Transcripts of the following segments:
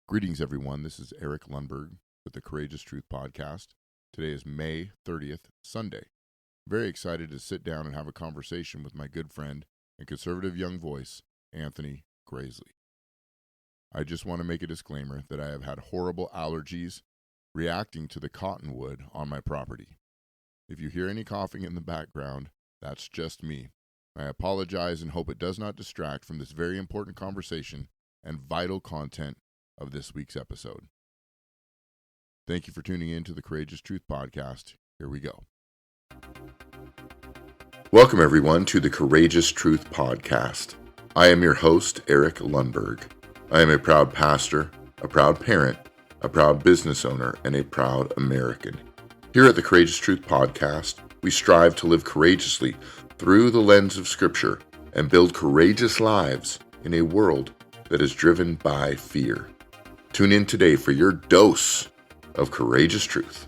Greetings, everyone. This is Eric Lundberg with the Courageous Truth Podcast. Today is May 30th, Sunday. Very excited to sit down and have a conversation with my good friend and conservative young voice, Anthony Grasley. I just want to make a disclaimer that I have had horrible allergies reacting to the cottonwood on my property. If you hear any coughing in the background, that's just me. I apologize and hope it does not distract from this very important conversation and vital content of this week's episode. Thank you for tuning in to the Courageous Truth Podcast. Here we go. Welcome, everyone, to the Courageous Truth Podcast. I am your host, Eric Lundberg. I am a proud pastor, a proud parent, a proud business owner, and a proud American. Here at the Courageous Truth Podcast, we strive to live courageously through the lens of Scripture and build courageous lives in a world that is driven by fear. Tune in today for your dose of courageous truth.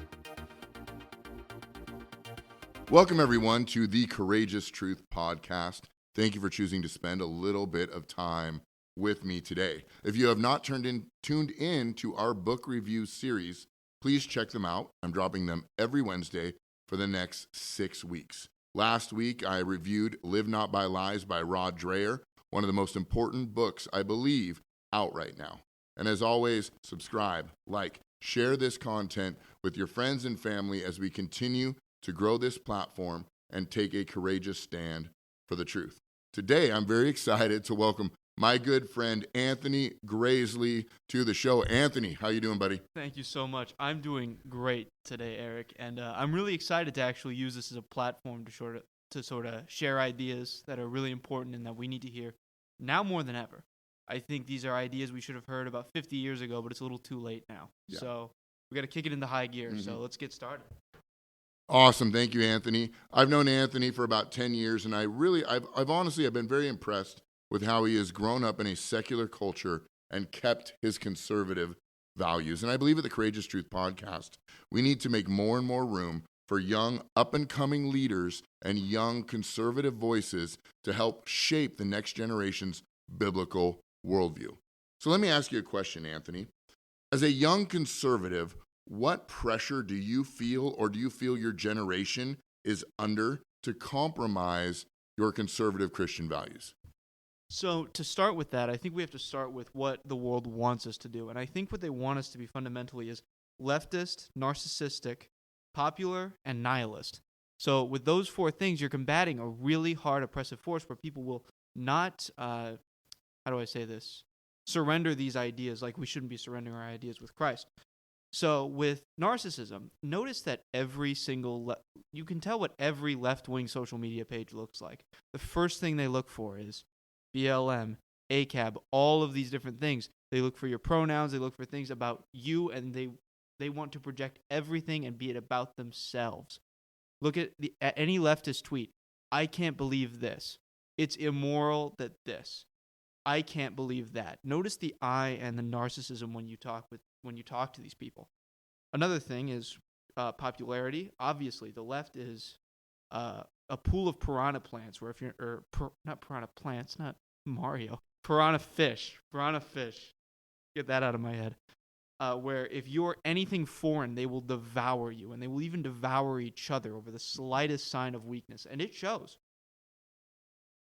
Welcome, everyone, to the Courageous Truth Podcast. Thank you for choosing to spend a little bit of time with me today. If you have not tuned in to our book review series, please check them out. I'm dropping them every Wednesday for the next 6 weeks. Last week, I reviewed Live Not by Lies by Rod Dreher, one of the most important books, I believe, out right now. And as always, subscribe, like, share this content with your friends and family as we continue to grow this platform and take a courageous stand for the truth. Today, I'm very excited to welcome my good friend Anthony Grasley to the show. Anthony, how you doing, buddy? Thank you so much. I'm doing great today, Eric, and I'm really excited to actually use this as a platform to sort of share ideas that are really important and that we need to hear now more than ever. I think these are ideas we should have heard about 50 years ago, but it's a little too late now. Yeah. So we got to kick it into high gear. So let's get started. Awesome. Thank you, Anthony. I've known Anthony for about 10 years, and I've been very impressed with how he has grown up in a secular culture and kept his conservative values. And I believe at the Courageous Truth Podcast, we need to make more and more room for young, up-and-coming leaders and young conservative voices to help shape the next generation's biblical worldview. So let me ask you a question, Anthony. As a young conservative, what pressure do you feel, or do you feel your generation is under to compromise your conservative Christian values? So to start with that, I think we have to start with what the world wants us to do. And I think what they want us to be fundamentally is leftist, narcissistic, popular, and nihilist. So with those four things, you're combating a really hard oppressive force where people will not, surrender these ideas like we shouldn't be surrendering our ideas with Christ. So with narcissism, notice that you can tell what every left-wing social media page looks like. The first thing they look for is BLM, ACAB, all of these different things. They look for your pronouns, they look for things about you, and they want to project everything and be it about themselves. Look at any leftist tweet. I can't believe this. It's immoral that this. I can't believe that. Notice the I and the narcissism when you talk to these people. Another thing is popularity. Obviously, the left is a pool of piranha plants. Where if you're not piranha plants, not Mario, piranha fish. Get that out of my head. Where if you're anything foreign, they will devour you, and they will even devour each other over the slightest sign of weakness, and it shows.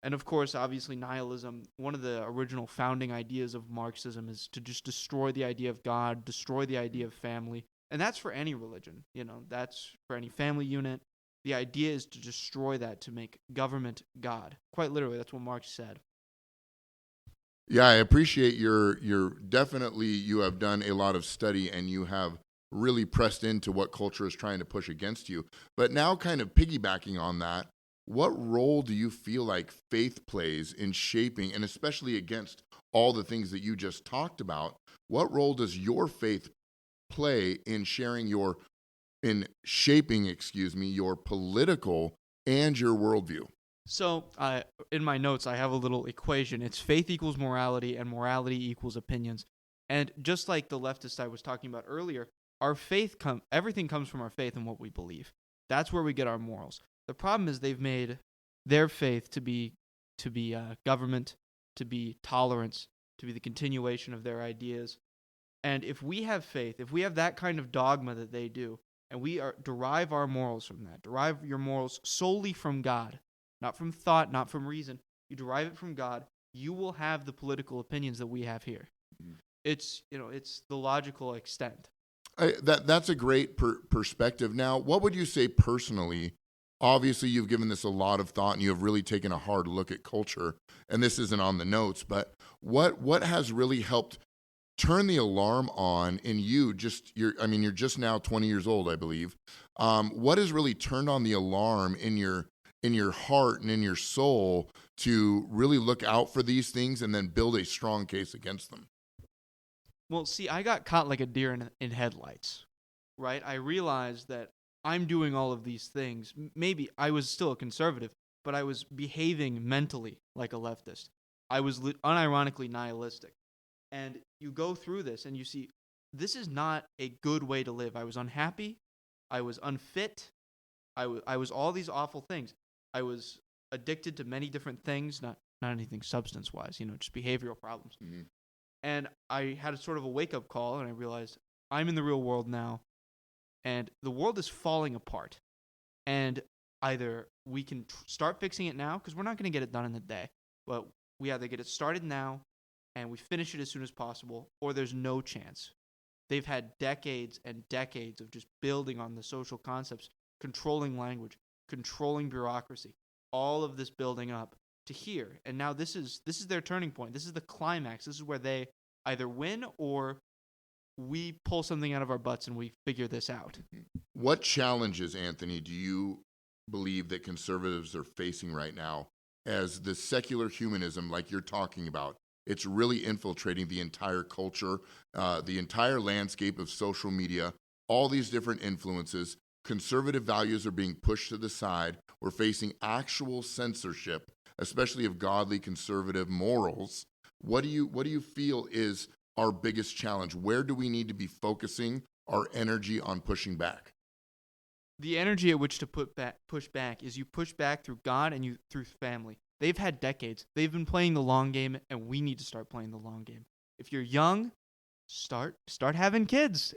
And of course, obviously, nihilism, one of the original founding ideas of Marxism is to just destroy the idea of God, destroy the idea of family. And that's for any religion, that's for any family unit. The idea is to destroy that, to make government God. Quite literally, that's what Marx said. Yeah, I appreciate you have done a lot of study and you have really pressed into what culture is trying to push against you. But now kind of piggybacking on that, what role do you feel like faith plays in shaping, and especially against all the things that you just talked about, what role does your faith play in shaping your political and your worldview? So in my notes, I have a little equation. It's faith equals morality and morality equals opinions. And just like the leftist I was talking about earlier, our faith everything comes from our faith and what we believe. That's where we get our morals. The problem is they've made their faith to be government, to be tolerance, to be the continuation of their ideas. And if we have faith, if we have that kind of dogma that they do, and we derive our morals from that, derive your morals solely from God, not from thought, not from reason, you derive it from God, you will have the political opinions that we have here. Mm-hmm. It's the logical extent. That's a great perspective. Now, what would you say personally? Obviously, you've given this a lot of thought, and you have really taken a hard look at culture. And this isn't on the notes, but what has really helped turn the alarm on in you? You're just now 20 years old, I believe. What has really turned on the alarm in your heart and in your soul to really look out for these things and then build a strong case against them? Well, see, I got caught like a deer in headlights, right? I realized that I'm doing all of these things. Maybe I was still a conservative, but I was behaving mentally like a leftist. I was unironically nihilistic. And you go through this and you see, this is not a good way to live. I was unhappy. I was unfit. I was all these awful things. I was addicted to many different things, not anything substance-wise, just behavioral problems. Mm-hmm. And I had a sort of a wake-up call, and I realized I'm in the real world now, and the world is falling apart. And either we can start fixing it now, because we're not going to get it done in a day, but we either get it started now, and we finish it as soon as possible, or there's no chance. They've had decades and decades of just building on the social concepts, controlling language, controlling bureaucracy, all of this building up to here. And now this is their turning point. This is the climax. This is where they either win or we pull something out of our butts and we figure this out. What challenges, Anthony, do you believe that conservatives are facing right now as the secular humanism, like you're talking about, it's really infiltrating the entire culture, the entire landscape of social media, all these different influences? Conservative values are being pushed to the side. We're facing actual censorship, especially of godly conservative morals. What do you feel is our biggest challenge? Where do we need to be focusing our energy on pushing back? The energy at which to push back is you push back through God and through family. They've had decades. They've been playing the long game, and we need to start playing the long game. If you're young, start having kids.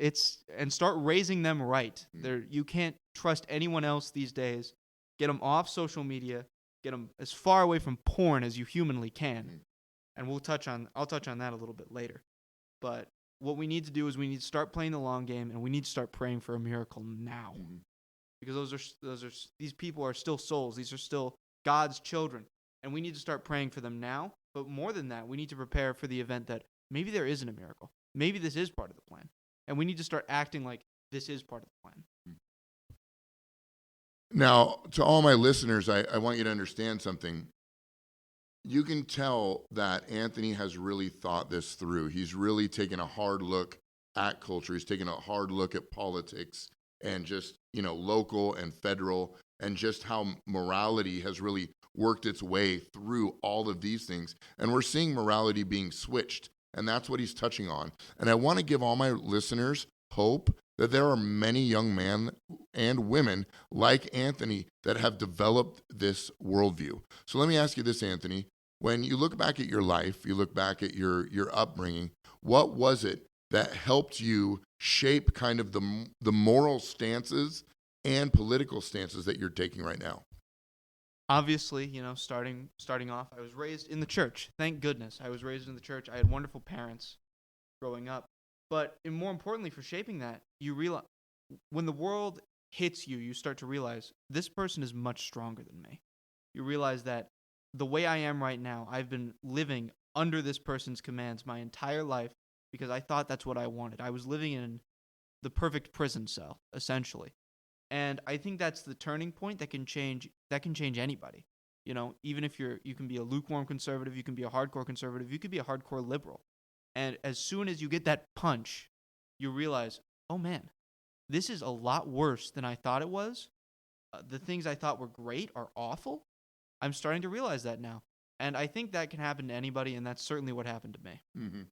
And start raising them right. You can't trust anyone else these days. Get them off social media. Get them as far away from porn as you humanly can. And I'll touch on that a little bit later. But what we need to do is we need to start playing the long game, and we need to start praying for a miracle now. Mm-hmm. Because these people are still souls. These are still God's children. And we need to start praying for them now. But more than that, we need to prepare for the event that maybe there isn't a miracle. Maybe this is part of the plan. And we need to start acting like this is part of the plan. Now, to all my listeners, I want you to understand something. You can tell that Anthony has really thought this through. He's really taken a hard look at culture. He's taken a hard look at politics and just, local and federal, and just how morality has really worked its way through all of these things. And we're seeing morality being switched. And that's what he's touching on. And I want to give all my listeners hope that there are many young men and women like Anthony that have developed this worldview. So let me ask you this, Anthony. When you look back at your life, you look back at your upbringing, what was it that helped you shape kind of the moral stances and political stances that you're taking right now? Obviously, starting off, I was raised in the church. Thank goodness I was raised in the church. I had wonderful parents growing up. But more importantly for shaping that, you realize when the world hits you, you start to realize this person is much stronger than me. You realize that the way I am right now, I've been living under this person's commands my entire life because I thought that's what I wanted. I was living in the perfect prison cell, essentially. And I think that's the turning point that can change anybody. Even if you can be a lukewarm conservative, you can be a hardcore conservative, you could be a hardcore liberal. And as soon as you get that punch, you realize, oh man, this is a lot worse than I thought it was. The things I thought were great are awful. I'm starting to realize that now. And I think that can happen to anybody, and that's certainly what happened to me. Mm-hmm.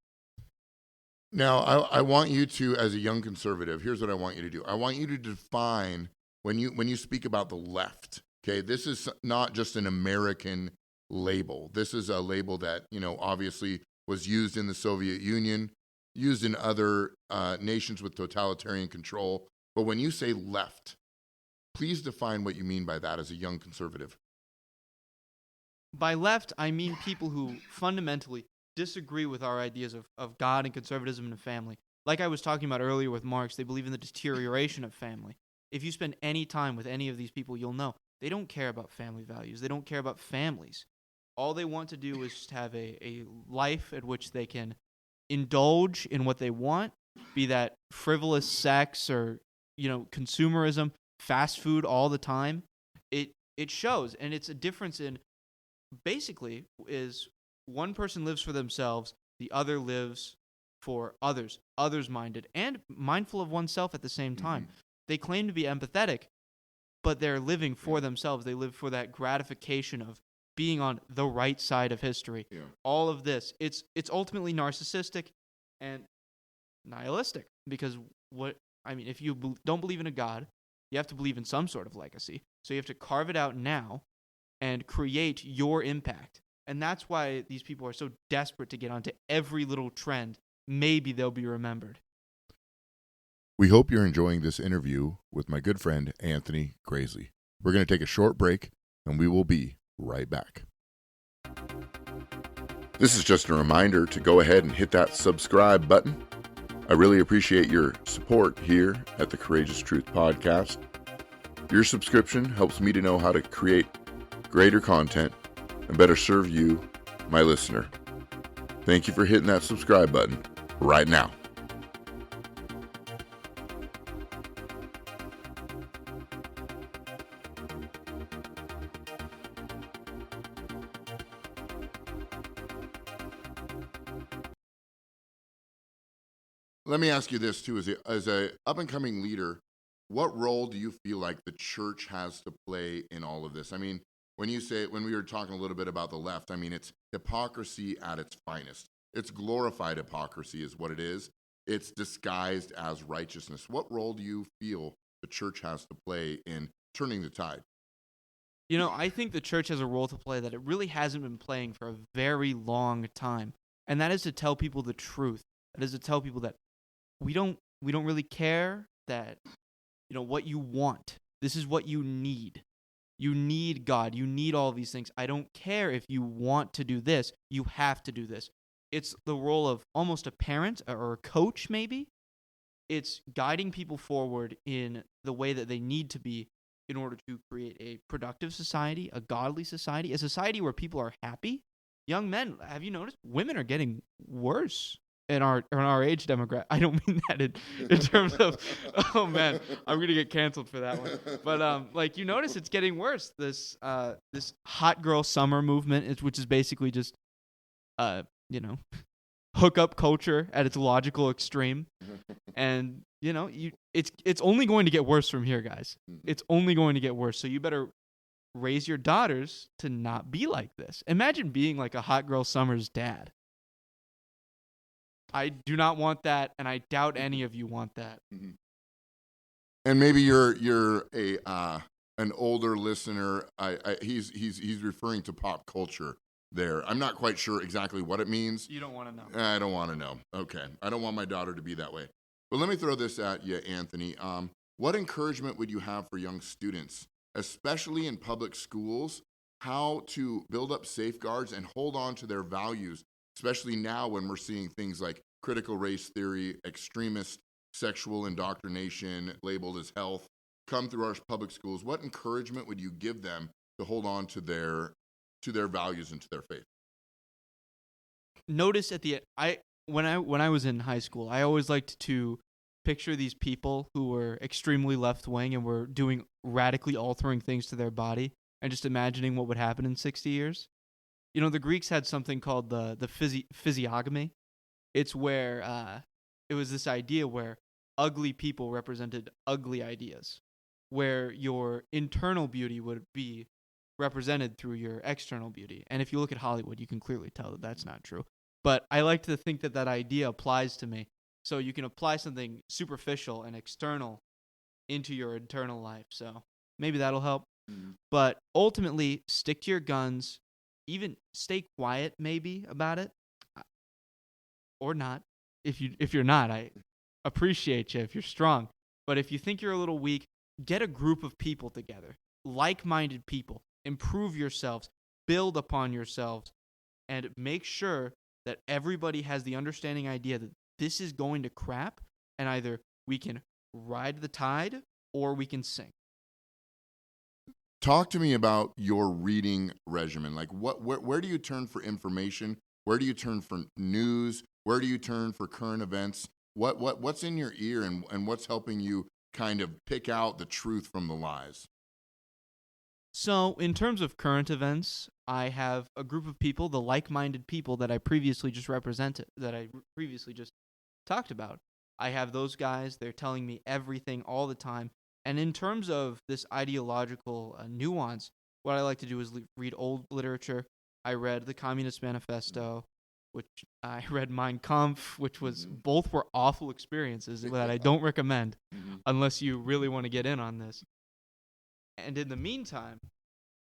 Now, I want you to, as a young conservative, here's what I want you to do. I want you to define, when you speak about the left, okay, this is not just an American label. This is a label that, obviously was used in the Soviet Union. used in other nations with totalitarian control. But when you say left, please define what you mean by that as a young conservative. By left, I mean people who fundamentally disagree with our ideas of God and conservatism and family. Like I was talking about earlier with Marx, they believe in the deterioration of family. If you spend any time with any of these people, you'll know they don't care about family values. They don't care about families. All they want to do is just have a life at which they can indulge in what they want, be that frivolous sex or, consumerism, fast food all the time. It shows, and it's a difference in, basically, is one person lives for themselves, the other lives for others-minded, and mindful of oneself at the same time. They claim to be empathetic, but they're living for themselves. They live for that gratification of being on the right side of history. Yeah. All of this, it's ultimately narcissistic and nihilistic, because if you don't believe in a God, you have to believe in some sort of legacy. So you have to carve it out now and create your impact. And that's why these people are so desperate to get onto every little trend. Maybe they'll be remembered. We hope you're enjoying this interview with my good friend, Anthony Grasley. We're going to take a short break, and we will be right back. This is just a reminder to go ahead and hit that subscribe button. I really appreciate your support here at the Courageous Truth Podcast. Your subscription helps me to know how to create greater content and better serve you, my listener. Thank you for hitting that subscribe button right now. Let me ask you this too, as a up-and-coming leader, what role do you feel like the church has to play in all of this? I mean, when we were talking a little bit about the left, I mean, it's hypocrisy at its finest. It's glorified hypocrisy is what it is. It's disguised as righteousness. What role do you feel the church has to play in turning the tide? I think the church has a role to play that it really hasn't been playing for a very long time. And that is to tell people the truth. That is to tell people that we don't really care, that what you want. This is what you need. You need God. You need all of these things. I don't care if you want to do this. You have to do this. It's the role of almost a parent or a coach, maybe. It's guiding people forward in the way that they need to be in order to create a productive society, a godly society, a society where people are happy. Young men, have you noticed? Women are getting worse in our age demographic. I don't mean that in terms of, oh man, I'm gonna get canceled for that one. But you notice it's getting worse. This hot girl summer movement, which is basically just hookup culture at its logical extreme, and it's only going to get worse from here, guys. It's only going to get worse. So you better raise your daughters to not be like this. Imagine being like a hot girl summer's dad. I do not want that, and I doubt any of you want that. And maybe you're an older listener. He's referring to pop culture there. I'm not quite sure exactly what it means. You don't want to know. I don't want to know. Okay. I don't want my daughter to be that way. But let me throw this at you, Anthony. What encouragement would you have for young students, especially in public schools, how to build up safeguards and hold on to their values, especially now when we're seeing things like critical race theory, extremist sexual indoctrination labeled as health come through our public schools? What encouragement would you give them to hold on to their values and to their faith? Notice when I was in high school, I always liked to picture these people who were extremely left-wing and were doing radically altering things to their body, and just imagining what would happen in 60 years. The Greeks had something called the physiognomy. It's where it was this idea where ugly people represented ugly ideas, where your internal beauty would be represented through your external beauty. And if you look at Hollywood, you can clearly tell that that's not true. But I like to think that idea applies to me. So you can apply something superficial and external into your internal life. So maybe that'll help. Mm-hmm. But ultimately, stick to your guns. Even stay quiet maybe about it. Or not. if you're not, I appreciate you if you're strong. But if you think you're a little weak, get a group of people together, like-minded people. Improve yourselves, build upon yourselves, and make sure that everybody has the understanding idea that this is going to crap, and either we can ride the tide or we can sink. Talk to me about your reading regimen. Like, where do you turn for information? Where do you turn for news? Where do you turn for current events? What's in your ear, and what's helping you kind of pick out the truth from the lies? So, in terms of current events, I have a group of people, the like-minded people that I previously just talked about. I have those guys. They're telling me everything all the time. And in terms of this ideological nuance, what I like to do is read old literature. I read the Communist Manifesto, which I read Mein Kampf, which was both were awful experiences that I don't recommend unless you really want to get in on this. And in the meantime,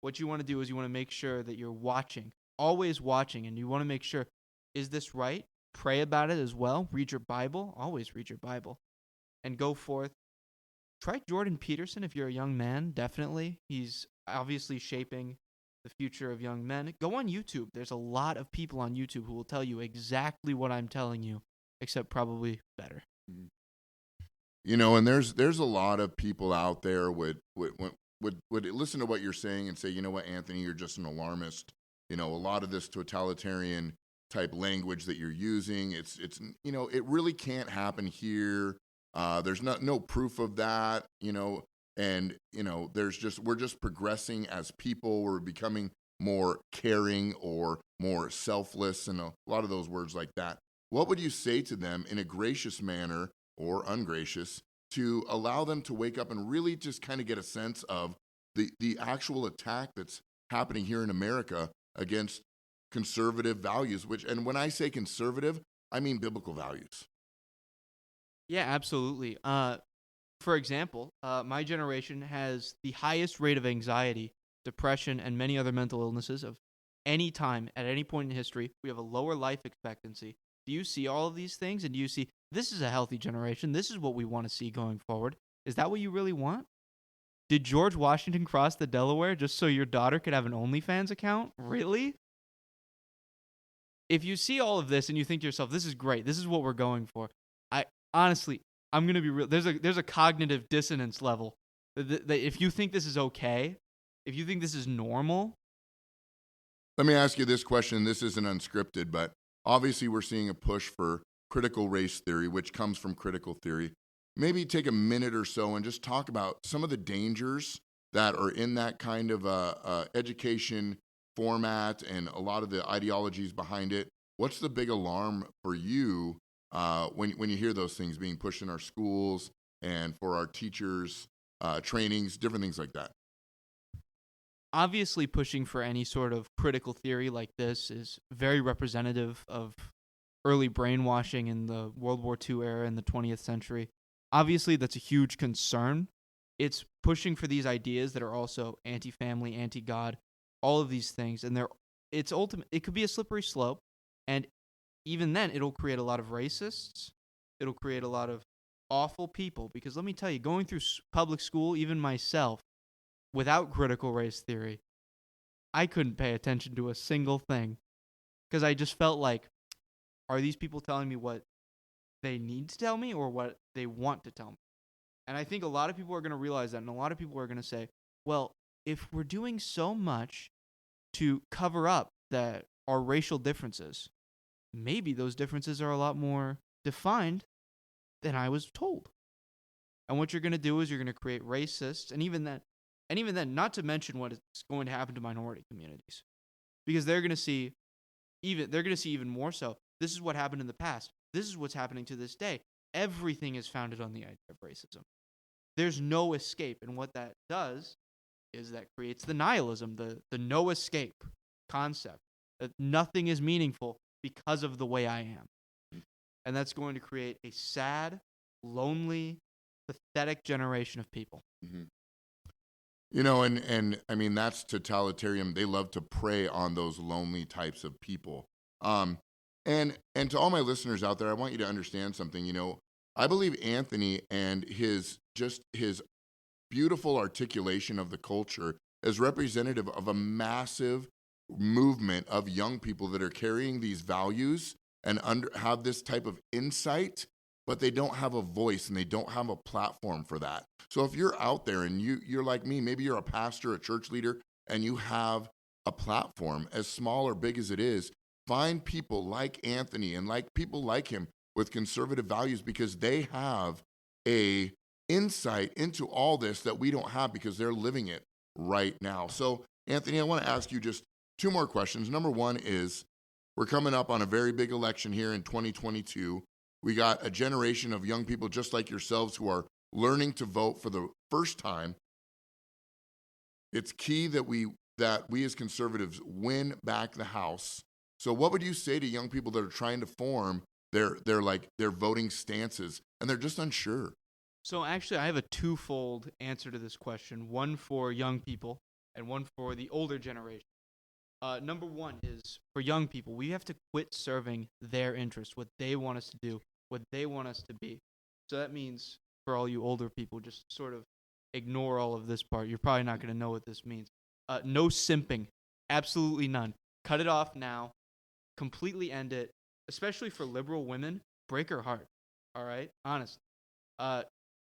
what you want to do is you want to make sure that you're watching, always watching, and you want to make sure, is this right? Pray about it as well. Read your Bible. Always read your Bible. And go forth. Try Jordan Peterson if you're a young man, definitely. He's obviously shaping the future of young men. Go on YouTube. There's a lot of people on YouTube who will tell you exactly what I'm telling you, except probably better. You know, and there's a lot of people out there would listen to what you're saying and say, you know what, Anthony, you're just an alarmist. You know, a lot of this totalitarian type language that you're using, it's you know, it really can't happen here. There's no proof of that, you know, and, you know, we're just progressing as people. We're becoming more caring or more selfless, and a lot of those words like that. What would you say to them in a gracious manner or ungracious to allow them to wake up and really just kind of get a sense of the actual attack that's happening here in America against conservative values, and when I say conservative, I mean biblical values? Yeah, absolutely. For example, my generation has the highest rate of anxiety, depression, and many other mental illnesses of any time at any point in history. We have a lower life expectancy. Do you see all of these things? And do you see this is a healthy generation? This is what we want to see going forward. Is that what you really want? Did George Washington cross the Delaware just so your daughter could have an OnlyFans account? Really? If you see all of this and you think to yourself, this is great, this is what we're going for, honestly, I'm going to be real. There's a cognitive dissonance level. That if you think this is okay, if you think this is normal. Let me ask you this question. This isn't unscripted, but obviously we're seeing a push for critical race theory, which comes from critical theory. Maybe take a minute or so and just talk about some of the dangers that are in that kind of education format and a lot of the ideologies behind it. What's the big alarm for you when you hear those things being pushed in our schools and for our teachers, trainings, different things like that? Obviously, pushing for any sort of critical theory like this is very representative of early brainwashing in the World War II era in the 20th century. Obviously, that's a huge concern. It's pushing for these ideas that are also anti-family, anti-God, all of these things, and it could be a slippery slope, and even then, it'll create a lot of racists. It'll create a lot of awful people. Because let me tell you, going through public school, even myself, without critical race theory, I couldn't pay attention to a single thing. Because I just felt like, are these people telling me what they need to tell me or what they want to tell me? And I think a lot of people are going to realize that, and a lot of people are going to say, well, if we're doing so much to cover up our racial differences, maybe those differences are a lot more defined than I was told. And what you're going to do is you're going to create racists, and even then, not to mention what is going to happen to minority communities, because they're going to see even more so. This is what happened in the past. This is what's happening to this day. Everything is founded on the idea of racism. There's no escape, and what that does is that creates the nihilism, the no escape concept, that nothing is meaningful because of the way I am. And that's going to create a sad, lonely, pathetic generation of people. Mm-hmm. You know, and I mean, that's totalitarian. They love to prey on those lonely types of people. And to all my listeners out there, I want you to understand something. I believe Anthony and his beautiful articulation of the culture is representative of a massive movement of young people that are carrying these values and have this type of insight, but they don't have a voice and they don't have a platform for that. So if you're out there and you're like me, maybe you're a pastor, a church leader, and you have a platform, as small or big as it is, find people like Anthony and like people like him with conservative values, because they have a insight into all this that we don't have because they're living it right now. So, Anthony, I want to ask you just two more questions. Number one is, we're coming up on a very big election here in 2022. We got a generation of young people just like yourselves who are learning to vote for the first time. It's key that we as conservatives win back the House. So what would you say to young people that are trying to form their voting stances and they're just unsure? So actually, I have a twofold answer to this question, one for young people and one for the older generation. Number one is, for young people, we have to quit serving their interests, what they want us to do, what they want us to be. So that means, for all you older people, just sort of ignore all of this part. You're probably not going to know what this means. No simping. Absolutely none. Cut it off now. Completely end it. Especially for liberal women, break her heart. All right? Honest.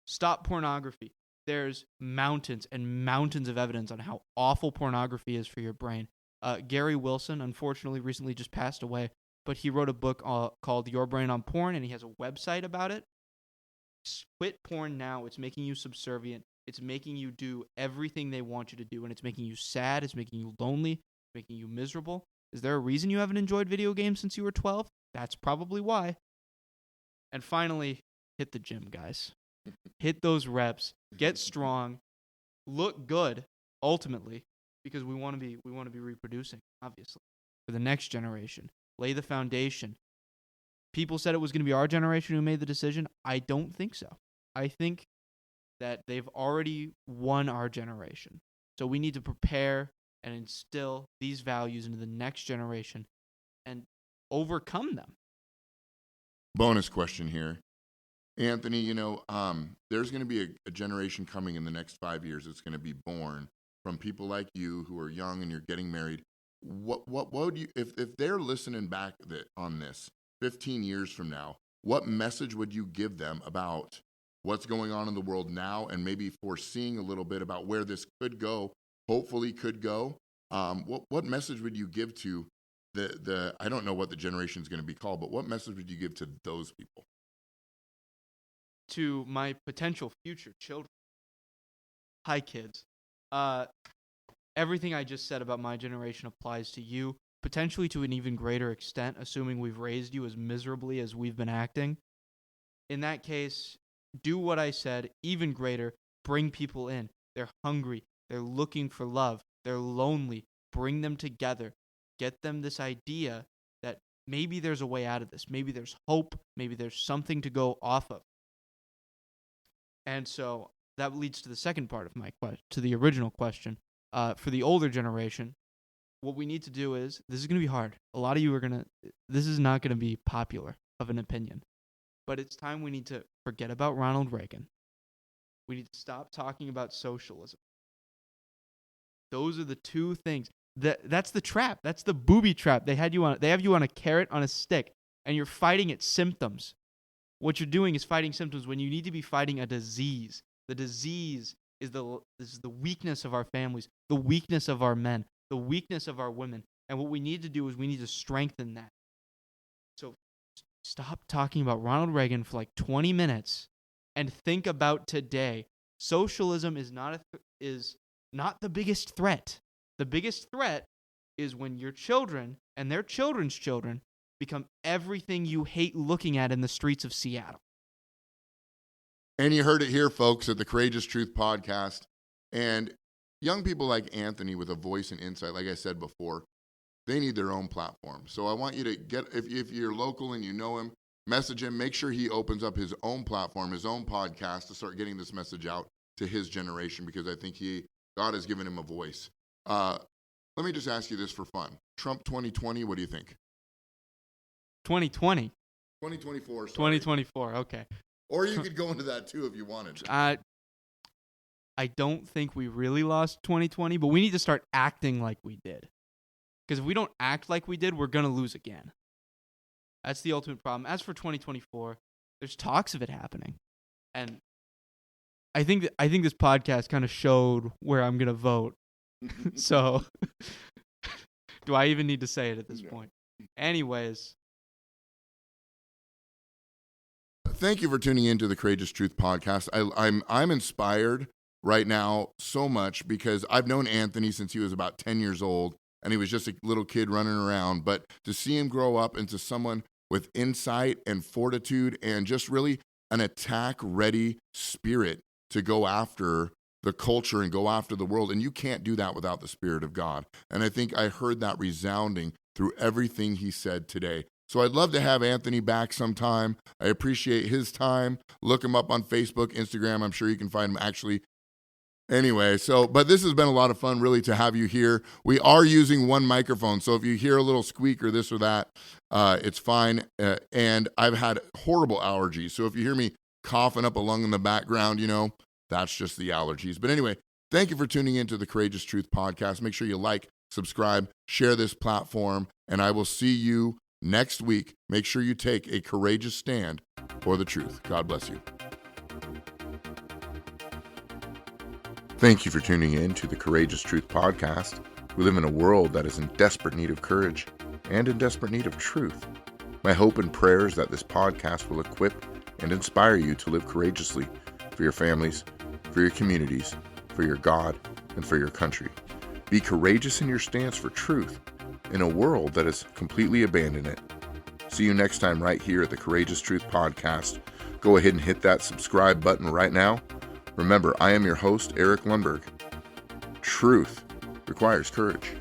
Stop pornography. There's mountains and mountains of evidence on how awful pornography is for your brain. Gary Wilson, unfortunately, recently just passed away, but he wrote a book called Your Brain on Porn, and he has a website about it. Quit porn now. It's making you subservient. It's making you do everything they want you to do, and it's making you sad. It's making you lonely. It's making you miserable. Is there a reason you haven't enjoyed video games since you were 12? That's probably why. And finally, hit the gym, guys. Hit those reps. Get strong. Look good, ultimately, because we want to be reproducing, obviously, for the next generation. Lay the foundation. People said it was going to be our generation who made the decision. I don't think so. I think that they've already won our generation. So we need to prepare and instill these values into the next generation and overcome them. Bonus question here. Anthony, there's going to be a generation coming in the next 5 years that's going to be born from people like you who are young and you're getting married. What would you, if they're listening back on this 15 years from now, what message would you give them about what's going on in the world now, and maybe foreseeing a little bit about where this could go, hopefully could go? What message would you give to the I don't know what the generation is going to be called, but what message would you give to those people? To my potential future children. Hi, kids. Everything I just said about my generation applies to you, potentially to an even greater extent, assuming we've raised you as miserably as we've been acting. In that case, do what I said, even greater. Bring people in. They're hungry. They're looking for love. They're lonely. Bring them together. Get them this idea that maybe there's a way out of this. Maybe there's hope. Maybe there's something to go off of. And so that leads to the second part of my question, to the original question. For the older generation, what we need to do is, this is going to be hard. A lot of you this is not going to be popular of an opinion. But it's time we need to forget about Ronald Reagan. We need to stop talking about socialism. Those are the two things. That's the trap. That's the booby trap. They have you on a carrot on a stick, and you're fighting its symptoms. What you're doing is fighting symptoms when you need to be fighting a disease. The disease is the weakness of our families, the weakness of our men, the weakness of our women. And what we need to do is we need to strengthen that. So stop talking about Ronald Reagan for like 20 minutes and think about today. Socialism is not the biggest threat. The biggest threat is when your children and their children's children become everything you hate looking at in the streets of Seattle. And you heard it here, folks, at the Courageous Truth podcast. And young people like Anthony with a voice and insight, like I said before, they need their own platform. So I want you to if you're local and you know him, message him. Make sure he opens up his own platform, his own podcast, to start getting this message out to his generation, because I think God has given him a voice. Let me just ask you this for fun. Trump 2020, what do you think? 2020. 2024. Sorry. 2024. Okay. Or you could go into that too if you wanted. I don't think we really lost 2020, but we need to start acting like we did. Because if we don't act like we did, we're going to lose again. That's the ultimate problem. As for 2024, there's talks of it happening. And I think this podcast kind of showed where I'm going to vote. So do I even need to say it at this point? Anyways. Thank you for tuning into the Courageous Truth podcast. I'm inspired right now so much because I've known Anthony since he was about 10 years old, and he was just a little kid running around. But to see him grow up into someone with insight and fortitude and just really an attack-ready spirit to go after the culture and go after the world. And you can't do that without the Spirit of God. And I think I heard that resounding through everything he said today. So I'd love to have Anthony back sometime. I appreciate his time. Look him up on Facebook, Instagram. I'm sure you can find him actually. Anyway, but this has been a lot of fun, really, to have you here. We are using one microphone, so if you hear a little squeak or this or that, it's fine. And I've had horrible allergies, so if you hear me coughing up a lung in the background, that's just the allergies. But anyway, thank you for tuning into the Courageous Truth podcast. Make sure you like, subscribe, share this platform, and I will see you next week. Make sure you take a courageous stand for the truth. God bless you. Thank you for tuning in to the Courageous Truth podcast. We live in a world that is in desperate need of courage and in desperate need of truth. My hope and prayer is that this podcast will equip and inspire you to live courageously for your families, for your communities, for your God, and for your country. Be courageous in your stance for truth in a world that has completely abandoned it. See you next time right here at the Courageous Truth podcast. Go ahead and hit that subscribe button right now. Remember, I am your host, Eric Lundberg. Truth requires courage.